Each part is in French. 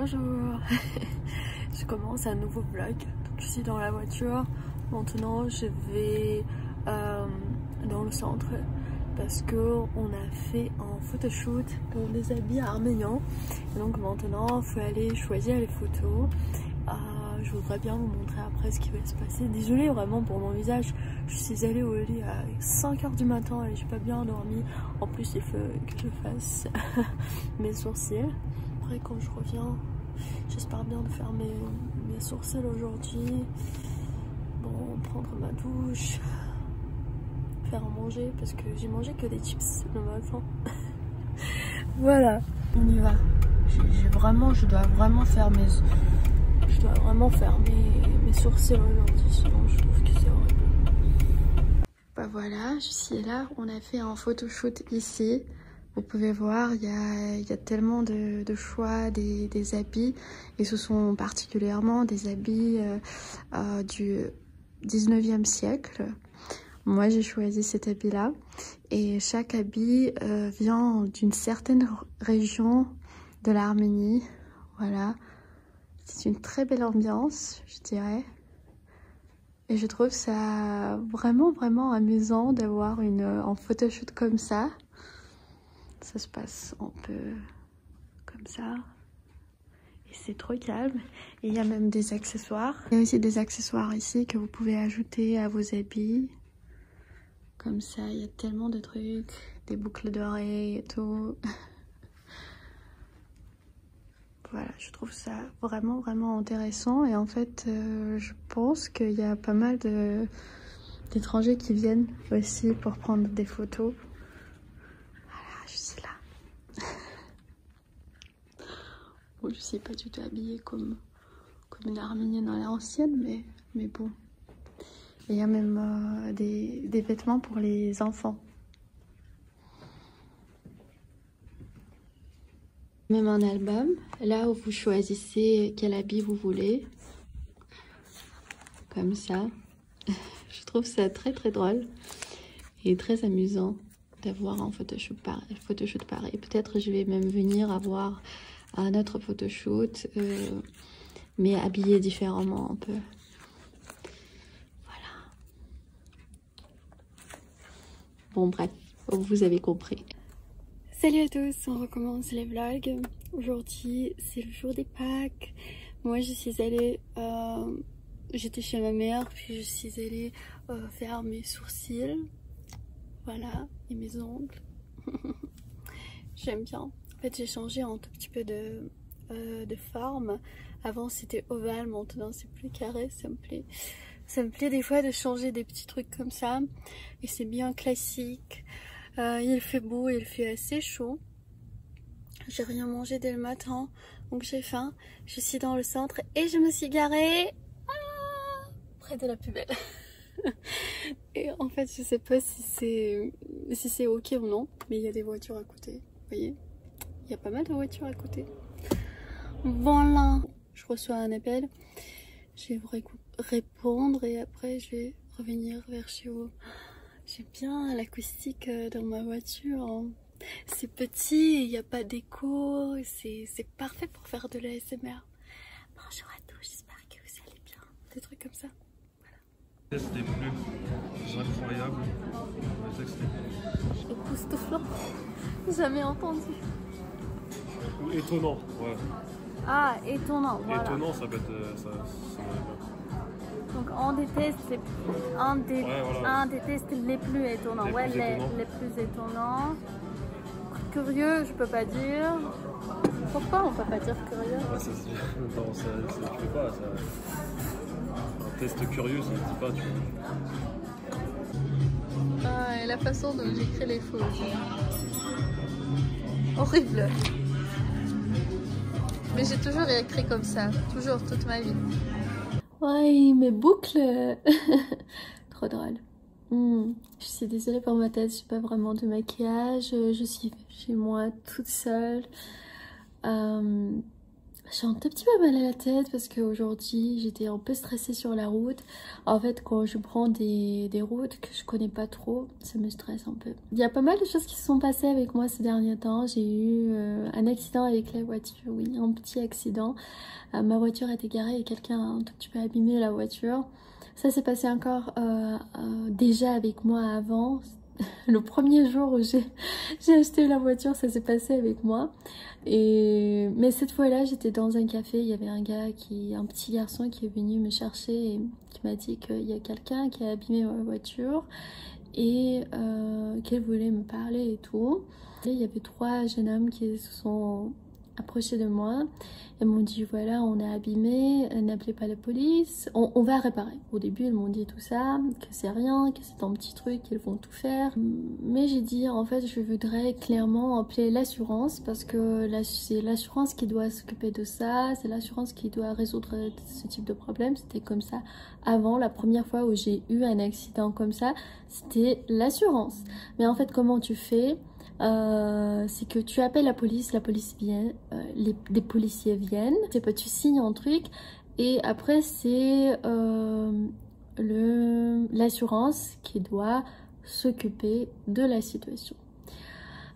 Bonjour. Je commence un nouveau vlog. Donc, je suis dans la voiture. Maintenant je vais dans le centre parce que on a fait un photoshoot pour des habits arméniens. Et donc maintenant il faut aller choisir les photos. Je voudrais bien vous montrer après ce qui va se passer. Désolée vraiment pour mon visage. Je suis allée au lit à 5 h du matin et j'ai pas bien dormi. En plus il faut que je fasse mes sourcils. Après quand je reviens, j'espère bien de faire mes sourcils aujourd'hui. Bon, prendre ma douche, faire à manger parce que j'ai mangé que des chips le matin. Voilà, on y va. Je dois vraiment faire mes sourcils aujourd'hui, sinon je trouve que c'est horrible. Bah voilà, je suis là. On a fait un photoshoot ici. Vous pouvez voir, il y a tellement de choix des habits. Et ce sont particulièrement des habits du 19e siècle. Moi j'ai choisi cet habit là. Et chaque habit vient d'une certaine région de l'Arménie. Voilà. C'est une très belle ambiance, je dirais. Et je trouve ça vraiment amusant d'avoir un photoshoot comme ça. Ça se passe un peu comme ça. Et c'est trop calme. Et il y a même des accessoires. Il y a aussi des accessoires ici que vous pouvez ajouter à vos habits. Comme ça, il y a tellement de trucs. Des boucles d'oreilles et tout. Voilà, je trouve ça vraiment intéressant. Et en fait, je pense qu'il y a pas mal d'étrangers qui viennent aussi pour prendre des photos. Voilà, je suis là. Bon, je suis pas du tout habillée comme une arménienne à l'ancienne, mais bon. Il y a même des vêtements pour les enfants. Même un album, là où vous choisissez quel habit vous voulez. Comme ça. Je trouve ça très drôle et très amusant d'avoir un photoshoot pareil. Peut-être je vais même venir avoir un autre photoshoot, mais habillé différemment un peu. Voilà. Bon bref, vous avez compris. Salut à tous, on recommence les vlogs. Aujourd'hui c'est le jour des Pâques. Moi je suis allée, j'étais chez ma mère, puis je suis allée faire mes sourcils. Voilà, et mes ongles. J'aime bien. En fait j'ai changé un tout petit peu de forme. Avant c'était ovale, maintenant c'est plus carré, ça me plaît. Ça me plaît des fois de changer des petits trucs comme ça. Et c'est bien classique. Il fait beau, il fait assez chaud. J'ai rien mangé dès le matin, donc j'ai faim. Je suis dans le centre et je me suis garée près de la poubelle. Et en fait, je sais pas si c'est ok ou non, mais il y a des voitures à côté. Vous voyez, il y a pas mal de voitures à côté. Voilà, je reçois un appel. Je vais vous répondre et après je vais revenir vers chez vous. J'aime bien l'acoustique dans ma voiture. C'est petit, il n'y a pas d'écho, c'est parfait pour faire de l'ASMR. Bonjour à tous, j'espère que vous allez bien. Des trucs comme ça. Voilà. C'était plus incroyable. Époustouflant. Jamais entendu. Ou étonnant, ouais. Ah, étonnant, voilà. Étonnant, ça peut être. Ça bien. Donc on déteste un des tests les plus étonnants. Les plus étonnants. Curieux, je peux pas dire. Pourquoi on peut pas dire curieux? Ouais, ça se dit. Non, tu peux pas. Un test curieux, ça se dit pas, tu vois. Ah, et la façon dont j'écris les fautes. Horrible. Mais j'ai toujours écrit comme ça. Toujours, toute ma vie. Ouais, mes boucles. Trop drôle. Je suis désolée pour ma tête, j'ai pas vraiment de maquillage. Je suis chez moi toute seule. J'ai un tout petit peu mal à la tête parce qu'aujourd'hui j'étais un peu stressée sur la route. En fait, quand je prends des routes que je connais pas trop, ça me stresse un peu. Il y a pas mal de choses qui se sont passées avec moi ces derniers temps. J'ai eu un accident avec la voiture, oui, un petit accident. Ma voiture était garée et quelqu'un a un tout petit peu abîmé la voiture. Ça s'est passé encore déjà avec moi avant. Le premier jour où j'ai acheté la voiture, ça s'est passé avec moi. Mais cette fois-là, j'étais dans un café, il y avait un petit garçon qui est venu me chercher et qui m'a dit qu'il y a quelqu'un qui a abîmé ma voiture et qu'il voulait me parler et tout. Et il y avait 3 jeunes hommes qui se sont approchés de moi et m'ont dit voilà, on a abîmé, n'appelez pas la police, on va réparer. Au début ils m'ont dit tout ça, que c'est rien, que c'est un petit truc, qu'ils vont tout faire, mais j'ai dit en fait je voudrais clairement appeler l'assurance parce que c'est l'assurance qui doit s'occuper de ça, c'est l'assurance qui doit résoudre ce type de problème. C'était comme ça avant, la première fois où j'ai eu un accident comme ça, c'était l'assurance. Mais en fait comment tu fais? C'est que tu appelles la police vient, des policiers viennent, c'est pas, tu signes un truc et après c'est l'assurance qui doit s'occuper de la situation.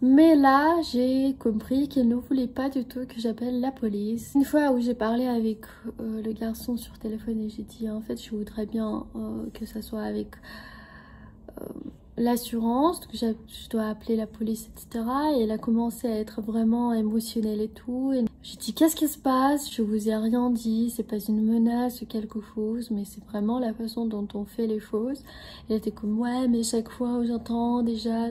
Mais là, j'ai compris qu'il ne voulait pas du tout que j'appelle la police. Une fois où j'ai parlé avec le garçon sur téléphone et j'ai dit en fait je voudrais bien que ça soit avec l'assurance, que je dois appeler la police, etc. Et elle a commencé à être vraiment émotionnelle et tout. Et j'ai dit qu'est-ce qui se passe? Je vous ai rien dit, c'est pas une menace ou quelque chose, mais c'est vraiment la façon dont on fait les choses. Elle était comme ouais, mais chaque fois où j'entends déjà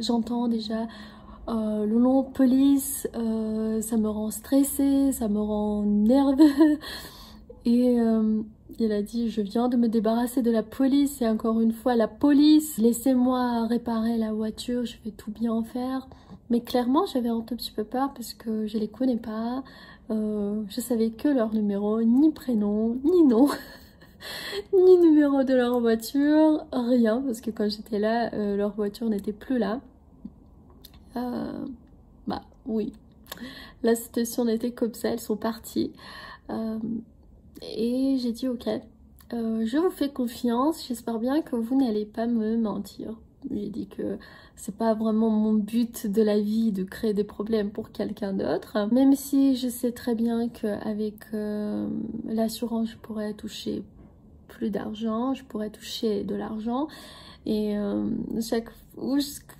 le nom police, ça me rend stressée, ça me rend nerveux. Et il a dit je viens de me débarrasser de la police et encore une fois la police, laissez-moi réparer la voiture, je vais tout bien faire. Mais clairement j'avais un tout petit peu peur parce que je les connais pas, je savais que leur numéro, ni prénom, ni nom, ni numéro de leur voiture, rien, parce que quand j'étais là, leur voiture n'était plus là. Bah oui, la situation n'était comme ça, elles sont parties. Et j'ai dit ok, je vous fais confiance, j'espère bien que vous n'allez pas me mentir. J'ai dit que c'est pas vraiment mon but de la vie de créer des problèmes pour quelqu'un d'autre, même si je sais très bien qu'avec l'assurance je pourrais toucher plus d'argent, je pourrais toucher de l'argent. Et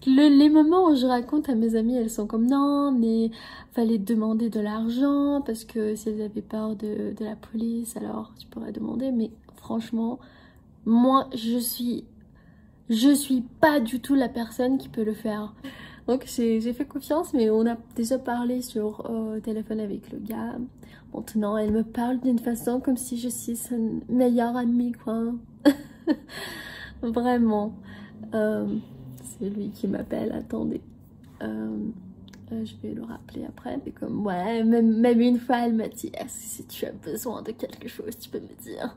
les moments où je raconte à mes amies, elles sont comme non mais fallait demander de l'argent parce que si elles avaient peur de la police alors tu pourrais demander. Mais franchement moi je suis pas du tout la personne qui peut le faire. Donc j'ai fait confiance, mais on a déjà parlé sur téléphone avec le gars. Maintenant elle me parle d'une façon comme si je suis son meilleure amie quoi. Vraiment. C'est lui qui m'appelle, attendez. Je vais le rappeler après. C'est comme, ouais, même une fois, elle m'a dit si tu as besoin de quelque chose, tu peux me dire.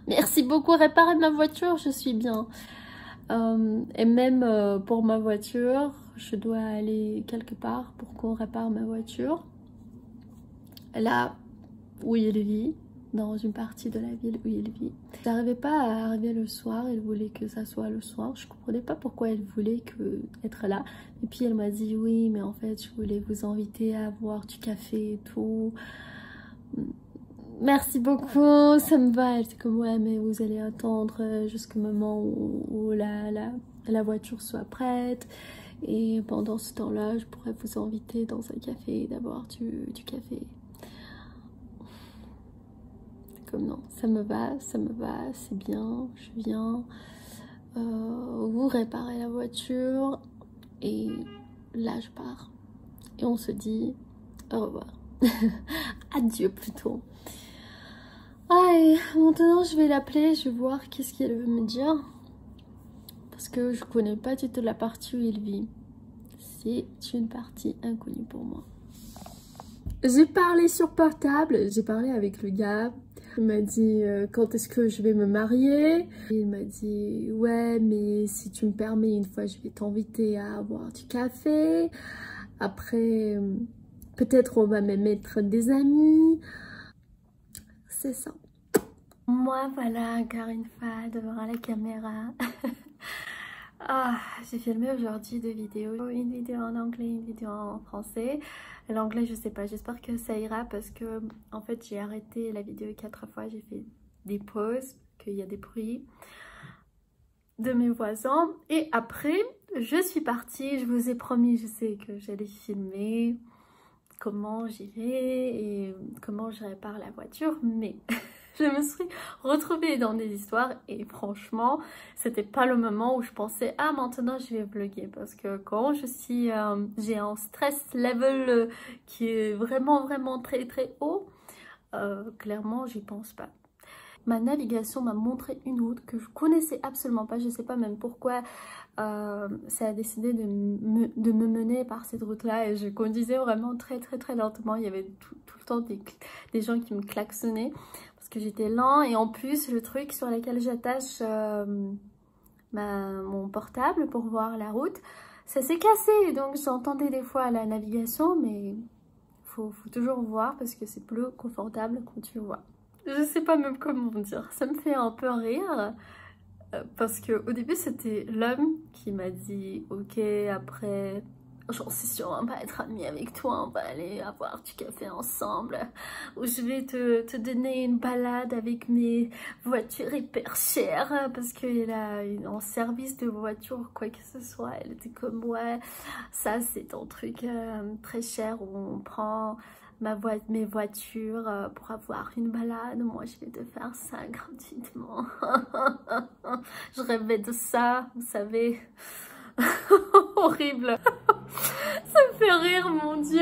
Merci beaucoup, réparer ma voiture, je suis bien. Et même pour ma voiture, je dois aller quelque part pour qu'on répare ma voiture. Là où il vit, dans une partie de la ville où il vit. J'arrivais pas à arriver le soir, elle voulait que ça soit le soir. Je comprenais pas pourquoi elle voulait être là. Et puis elle m'a dit oui, mais en fait je voulais vous inviter à boire du café et tout. Merci beaucoup, ça me va. Elle était comme ouais, mais vous allez attendre jusqu'au moment où la voiture soit prête. Et pendant ce temps-là, je pourrais vous inviter dans un café et boire du café. Comme non, ça me va, c'est bien, je viens vous réparer la voiture et là je pars et on se dit au revoir. Adieu plutôt. Allez, maintenant je vais l'appeler, je vais voir qu'est-ce qu'elle veut me dire parce que je connais pas du tout la partie où il vit. C'est une partie inconnue pour moi. J'ai parlé sur portable, j'ai parlé avec le gars. Il m'a dit quand est-ce que je vais me marier. Et il m'a dit ouais mais si tu me permets une fois je vais t'inviter à boire du café. Après Peut-être on va même être des amis. C'est ça. Moi voilà, encore une fois devant la caméra. Ah, j'ai filmé aujourd'hui deux vidéos, une vidéo en anglais, une vidéo en français. L'anglais je sais pas, j'espère que ça ira parce que en fait j'ai arrêté la vidéo 4 fois, j'ai fait des pauses, qu'il y a des bruits de mes voisins et après je suis partie, je vous ai promis, je sais que j'allais filmer comment j'y vais et comment je répare la voiture, mais je me suis retrouvée dans des histoires et franchement c'était pas le moment où je pensais ah maintenant je vais vlogger, parce que quand je suis j'ai un stress level qui est vraiment très haut, clairement j'y pense pas. Ma navigation m'a montré une route que je connaissais absolument pas, je sais pas même pourquoi ça a décidé de me mener par cette route là et je conduisais vraiment très lentement. Il y avait tout le temps des gens qui me klaxonnaient parce que j'étais lent et en plus le truc sur lequel j'attache mon portable pour voir la route, ça s'est cassé, donc j'entendais des fois la navigation, mais faut toujours voir parce que c'est plus confortable quand tu vois. Je sais pas même comment dire, ça me fait un peu rire parce que au début c'était l'homme qui m'a dit ok, après j'en suis sûre on va être amis avec toi, on va aller avoir du café ensemble, ou je vais te donner une balade avec mes voitures hyper chères parce qu'il a un service de voiture quoi que ce soit. Elle était comme ouais ça c'est un truc très cher où on prend mes voitures pour avoir une balade, moi je vais te faire ça gratuitement. Je rêvais de ça, vous savez. Horrible. Ça me fait rire, mon Dieu.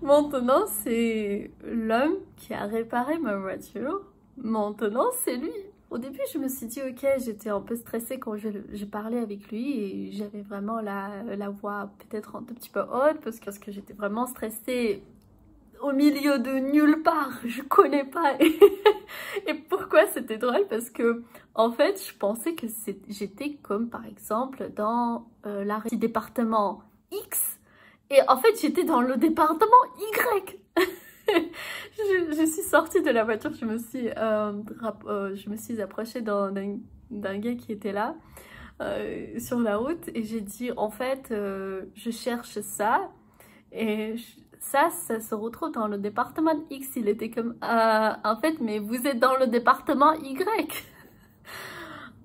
Maintenant c'est l'homme qui a réparé ma voiture, maintenant c'est lui. Au début je me suis dit ok, j'étais un peu stressée quand je parlais avec lui et j'avais vraiment la voix peut-être un tout petit peu haute parce que j'étais vraiment stressée au milieu de nulle part, je connais pas. Et pourquoi c'était drôle? Parce que en fait je pensais que j'étais comme par exemple dans le département X et en fait j'étais dans le département Y. Je suis sortie de la voiture, je me suis approchée d'un gars qui était là sur la route et j'ai dit en fait je cherche ça et ça se retrouve dans le département X. Il était comme en fait mais vous êtes dans le département Y.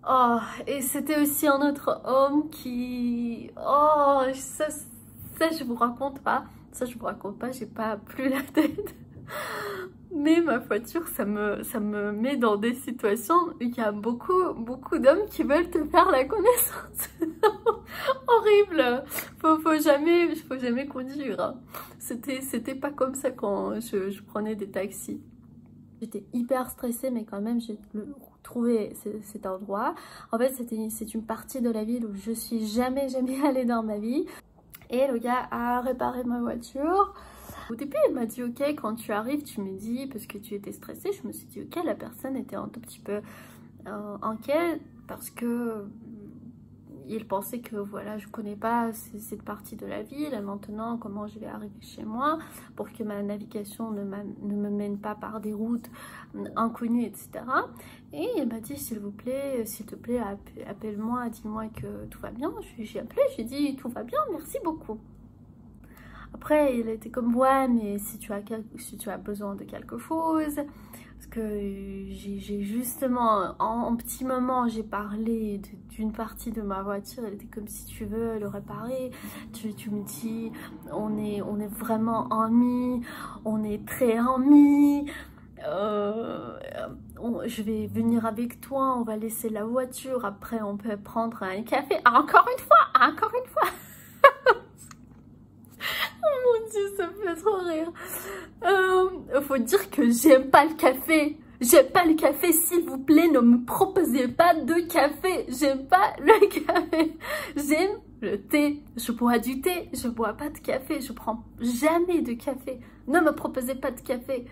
Oh, et c'était aussi un autre homme qui oh ça je vous raconte pas, j'ai pas plus la tête. Mais ma voiture ça me met dans des situations où il y a beaucoup d'hommes qui veulent te faire la connaissance. Horrible. Faut jamais conduire hein. C'était pas comme ça quand je prenais des taxis. J'étais hyper stressée mais quand même j'ai trouvé cet endroit. En fait c'est une partie de la ville où je suis jamais allée dans ma vie. Et le gars a réparé ma voiture. Au début il m'a dit ok, quand tu arrives tu me dis, parce que tu étais stressée, je me suis dit ok, la personne était un tout petit peu inquiète parce que il pensait que voilà je connais pas cette partie de la ville et maintenant comment je vais arriver chez moi pour que ma navigation ne me mène pas par des routes inconnues etc. Et il m'a dit s'il te plaît appelle-moi, dis-moi que tout va bien. J'ai appelé, j'ai dit tout va bien, merci beaucoup. Après il était comme ouais mais si tu as besoin de quelque chose, parce que j'ai justement en petit moment j'ai parlé d'une partie de ma voiture. Elle était comme si tu veux le réparer, tu me dis on est vraiment amis, on est très amis, je vais venir avec toi, on va laisser la voiture, après on peut prendre un café. Encore une fois. Oh mon Dieu, ça me fait trop rire. Faut dire que j'aime pas le café. J'aime pas le café, s'il vous plaît, ne me proposez pas de café. J'aime pas le café. J'aime le thé. Je bois du thé, je bois pas de café. Je prends jamais de café. Ne me proposez pas de café.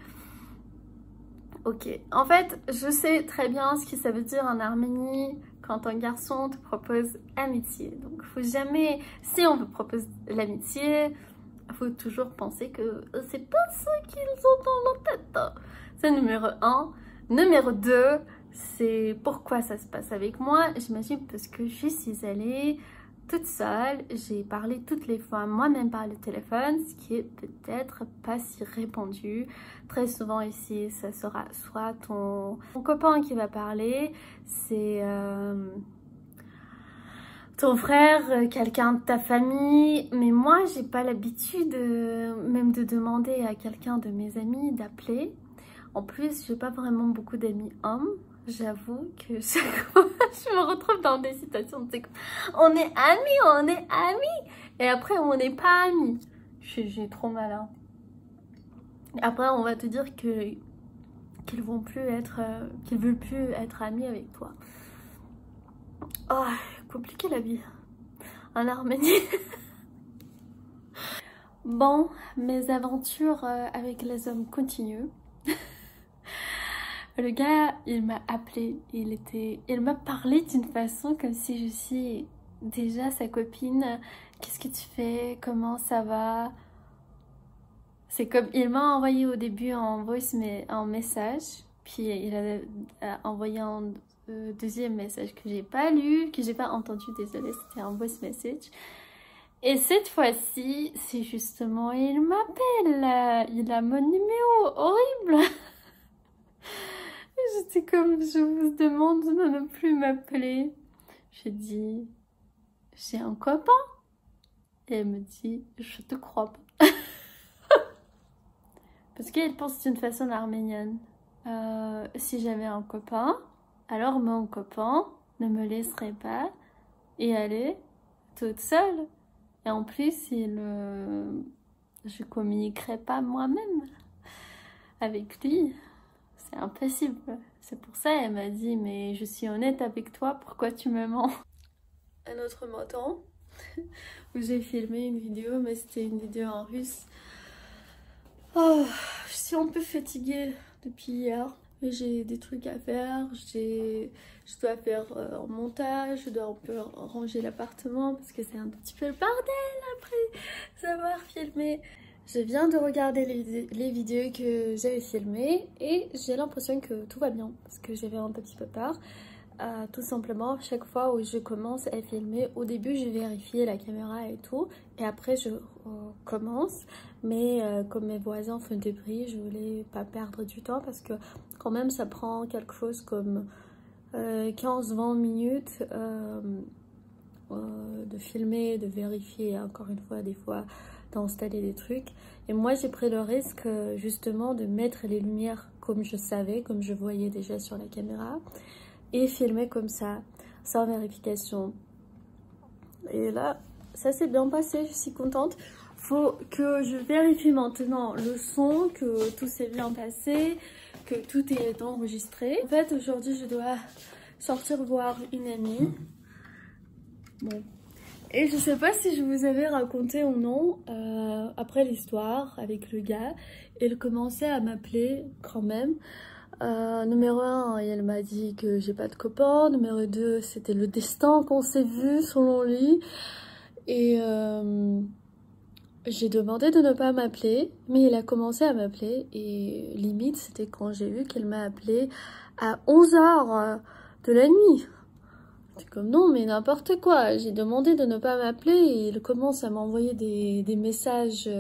Ok, en fait, je sais très bien ce que ça veut dire en Arménie quand un garçon te propose amitié. Donc, faut jamais, si on vous propose l'amitié, faut toujours penser que c'est pas ça qu'ils ont dans leur tête. C'est numéro 1. Numéro 2, c'est pourquoi ça se passe avec moi. J'imagine parce que je suis allée toute seule. J'ai parlé toutes les fois moi-même par le téléphone, ce qui est peut-être pas si répandu. Très souvent ici, ça sera soit ton copain qui va parler, c'est ton frère, quelqu'un de ta famille. Mais moi, j'ai pas l'habitude même de demander à quelqu'un de mes amis d'appeler. En plus, j'ai pas vraiment beaucoup d'amis hommes. J'avoue que chaque fois, je me retrouve dans des situations de on est amis. Et après, on n'est pas amis. J'ai trop mal. Hein. Après, on va te dire qu'ils vont plus être, qu'ils veulent plus être amis avec toi. Oh, compliqué la vie. En Arménie. Bon, mes aventures avec les hommes continuent. Le gars, il m'a appelé, il m'a parlé d'une façon comme si je suis déjà sa copine. Qu'est-ce que tu fais? Comment ça va? C'est comme, il m'a envoyé au début en voice, mais en message. Puis il a envoyé un deuxième message que j'ai pas lu, que j'ai pas entendu, désolée, c'était un voice message. Et cette fois-ci, c'est justement, il m'appelle, il a mon numéro, horrible. J'étais comme, je vous demande de ne plus m'appeler. J'ai dit, j'ai un copain. Et elle me dit, je te crois pas. Parce qu'elle pense d'une façon arménienne. Si j'avais un copain, alors mon copain ne me laisserait pas y aller toute seule. Et en plus, je communiquerais pas moi-même avec lui. C'est impossible. C'est pour ça elle m'a dit, mais je suis honnête avec toi, pourquoi tu me mens? Un autre matin où j'ai filmé une vidéo, mais c'était une vidéo en russe. Oh, je suis un peu fatiguée depuis hier. Mais j'ai des trucs à faire. Je dois faire un montage, je dois un peu ranger l'appartement parce que c'est un petit peu le bordel après avoir filmé. Je viens de regarder les vidéos que j'avais filmées et j'ai l'impression que tout va bien parce que j'avais un petit peu peur. Tout simplement, chaque fois où je commence à filmer, au début je vérifie la caméra et tout et après je commence. Mais comme mes voisins font du bruit, je voulais pas perdre du temps parce que quand même ça prend quelque chose comme 15-20 minutes de filmer, de vérifier, encore une fois, des fois d'installer des trucs. Et moi j'ai pris le risque justement de mettre les lumières comme je savais, comme je voyais déjà sur la caméra et filmer comme ça, sans vérification. Et là, ça s'est bien passé, je suis contente. Faut que je vérifie maintenant le son, que tout s'est bien passé, que tout est enregistré. En fait, aujourd'hui, je dois sortir voir une amie. Bon. Et je sais pas si je vous avais raconté ou non, après l'histoire avec le gars, il commençait à m'appeler quand même. Numéro 1, elle m'a dit que j'ai pas de copain. Numéro 2, c'était le destin qu'on s'est vu selon lui. Et j'ai demandé de ne pas m'appeler, mais il a commencé à m'appeler. Et limite, c'était quand j'ai vu qu'il m'a appelé à 11h de la nuit. C'est comme non, mais n'importe quoi. J'ai demandé de ne pas m'appeler et il commence à m'envoyer des messages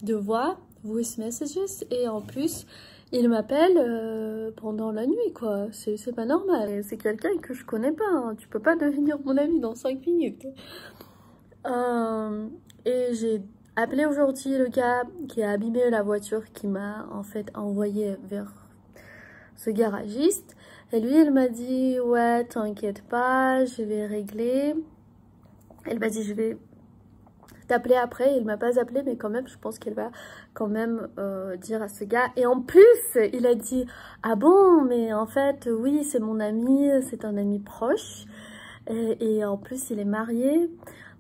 de voix, voice messages. Et en plus, il m'appelle pendant la nuit, quoi. C'est pas normal. C'est quelqu'un que je connais pas. Hein. Tu peux pas devenir mon ami dans 5 minutes. Et j'ai appelé aujourd'hui le gars qui a abîmé la voiture, qui m'a en fait envoyé vers ce garagiste. Et lui, il m'a dit, ouais, t'inquiète pas, je vais régler. Elle m'a dit, je vais t'appeler après. Il m'a pas appelé, mais quand même, je pense qu'elle va quand même dire à ce gars. Et en plus, il a dit, ah bon, mais en fait, oui, c'est mon ami, c'est un ami proche. Et en plus, il est marié.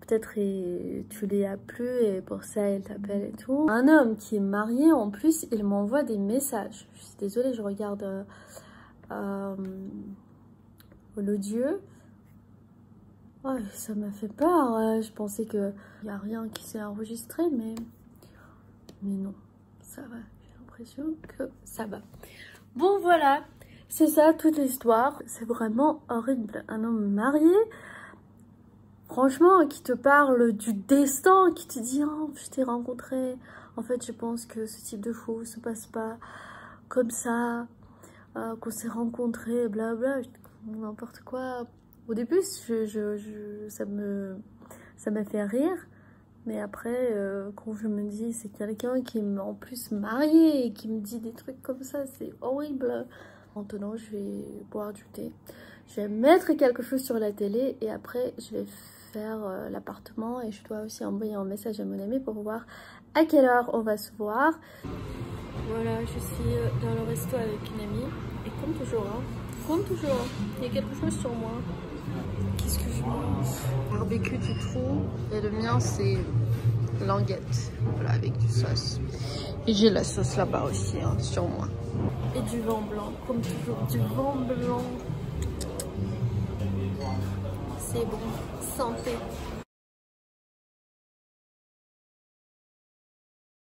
Peut-être tu l'y as plus et pour ça, il t'appelle et tout. Un homme qui est marié, en plus, il m'envoie des messages. Je suis désolée, je regarde l'audio. Ouais, ça m'a fait peur. Je pensais qu'il n'y a rien qui s'est enregistré, mais Mais non, ça va. J'ai l'impression que ça va. Bon voilà, c'est ça toute l'histoire. C'est vraiment horrible. Un homme marié, franchement, qui te parle du destin, qui te dit oh, je t'ai rencontré. En fait, je pense que ce type de choses se passe pas comme ça, qu'on s'est rencontrés, blabla, n'importe quoi. Au début, ça m'a fait rire. Mais après, quand je me dis c'est quelqu'un qui est en plus marié et qui me dit des trucs comme ça, c'est horrible. Maintenant, je vais boire du thé. Je vais mettre quelque chose sur la télé et après, je vais faire l'appartement. Et je dois aussi envoyer un message à mon ami pour voir à quelle heure on va se voir. Voilà, je suis dans le resto avec une amie. Et comme toujours, il y a quelque chose sur moi. Qu'est-ce que je mange? Barbecue du trou. Et le mien, c'est languette. Voilà, avec du sauce. Et j'ai la sauce là-bas aussi, hein, sur moi. Et du vin blanc, comme toujours, du vin blanc. C'est bon. Santé.